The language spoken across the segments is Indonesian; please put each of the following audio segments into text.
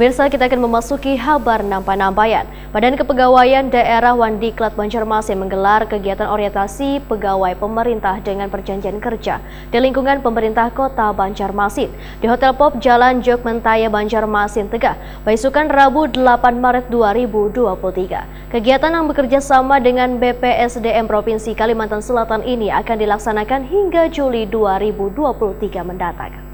Pemirsa, kita akan memasuki kabar nampai-nampaian. Badan Kepegawaian Daerah Wandiklat Banjarmasin menggelar kegiatan orientasi pegawai pemerintah dengan perjanjian kerja di lingkungan pemerintah Kota Banjarmasin di Hotel Pop Jalan Jogmentaya Banjarmasin, Tegah, Baisukan Rabu 8 Maret 2023. Kegiatan yang bekerja sama dengan BPSDM Provinsi Kalimantan Selatan ini akan dilaksanakan hingga Juli 2023 mendatang.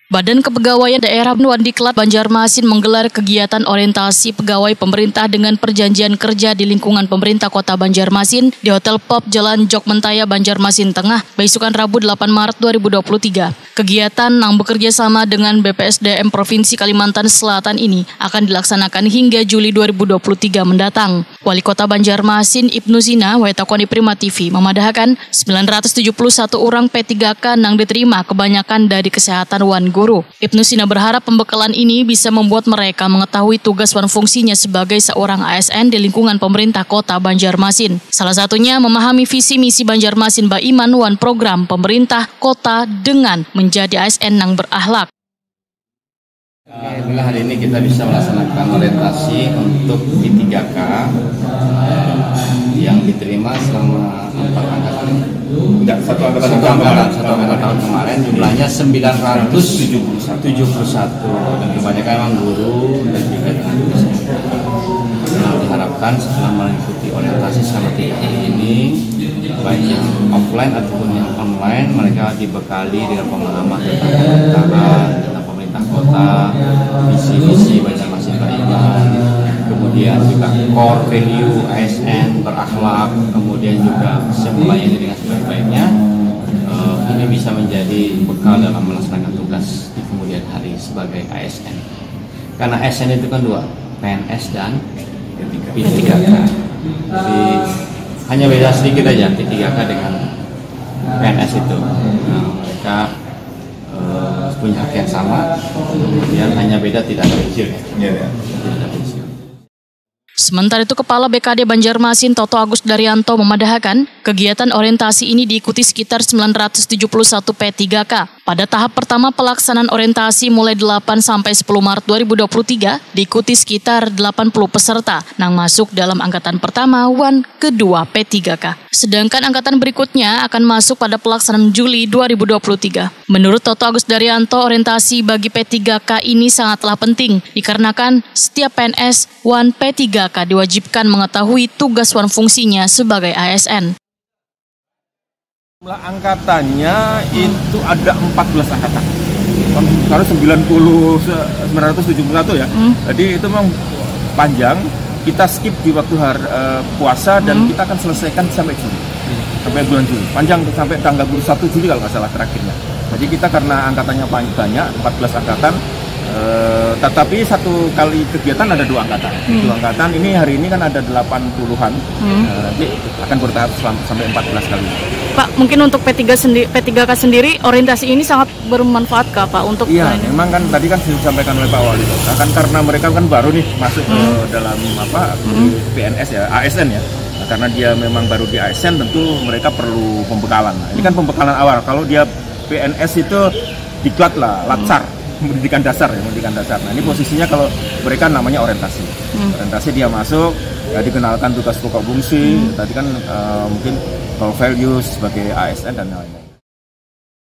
Badan Kepegawaian Daerah Wandiklat Banjarmasin menggelar kegiatan orientasi pegawai pemerintah dengan perjanjian kerja di lingkungan pemerintah Kota Banjarmasin di Hotel Pop Jalan Jogmentaya Banjarmasin Tengah, Baisukan Rabu 8 Maret 2023. Kegiatan yang bekerja sama dengan BPSDM Provinsi Kalimantan Selatan ini akan dilaksanakan hingga Juli 2023 mendatang. Wali Kota Banjarmasin Ibnu Sina, Waitakoni Prima TV, memadahkan 971 orang P3K yang diterima kebanyakan dari kesehatan wan guru. Ibnu Sina berharap pembekalan ini bisa membuat mereka mengetahui tugas dan fungsinya sebagai seorang ASN di lingkungan pemerintah Kota Banjarmasin. Salah satunya memahami visi misi Banjarmasin Baiman wan program pemerintah kota dengan menjadi ASN yang berakhlak. Alhamdulillah hari ini kita bisa melaksanakan orientasi untuk P3K yang diterima selama 4 angkatan. Satu angkatan tahun kemarin jumlahnya 971 dan kebanyakan memang guru dan juga dengan dosen. Nah, diharapkan setelah mengikuti orientasi seperti ini, baik yang offline ataupun yang online, mereka dibekali dengan pemahaman tentang pemerintah kota, visi-visi Banjarmasin Baiman, kemudian juga core value ASN berakhlak, kemudian juga melayani dengan sebaik-baiknya. Ini bisa menjadi bekal dalam melaksanakan tugas di kemudian hari sebagai ASN. Karena ASN itu kan dua, PNS dan P3K. Jadi hanya beda sedikit aja P3K dengan PNS itu. Nah, mereka punya hak yang sama, kemudian hanya beda tidak ada pensiun. Sementara itu, Kepala BKD Banjarmasin Toto Agus Daryanto memadahkan kegiatan orientasi ini diikuti sekitar 971 P3K. Pada tahap pertama pelaksanaan orientasi mulai 8 sampai 10 Maret 2023 diikuti sekitar 80 peserta yang masuk dalam angkatan pertama wan kedua P3K. Sedangkan angkatan berikutnya akan masuk pada pelaksanaan Juli 2023. Menurut Toto Agus Daryanto, orientasi bagi P3K ini sangatlah penting dikarenakan setiap PNS wan P3K diwajibkan mengetahui tugas dan fungsinya sebagai ASN. Jumlah angkatannya itu ada 14 angkatan. Karena 971 ya. Jadi itu memang panjang. Kita skip di waktu puasa dan kita akan selesaikan sampai Juli. Sampai bulan Juli. Panjang sampai tanggal 1 Juli kalau nggak salah terakhirnya. Jadi kita karena angkatannya banyak, 14 angkatan. Tetapi satu kali kegiatan ada 2 angkatan. 2 angkatan ini hari ini kan ada 80-an. Nanti akan bertahap sampai 14 kali. Pak, mungkin untuk P3K sendiri orientasi ini sangat bermanfaat kah Pak untuk? Iya, memang kan tadi kan disampaikan oleh Pak Wali Kota kan karena mereka kan baru nih masuk ke dalam PNS ya, ASN ya. Nah, karena dia memang baru di ASN tentu mereka perlu pembekalan. Nah, ini kan pembekalan awal. Kalau dia PNS itu diklat lah, latsar. Pendidikan dasar ya, pendidikan dasar. Nah, ini posisinya kalau mereka namanya orientasi. Orientasi dia masuk, ya dikenalkan tugas pokok fungsi. Tadi kan mungkin core values sebagai ASN dan lain-lain.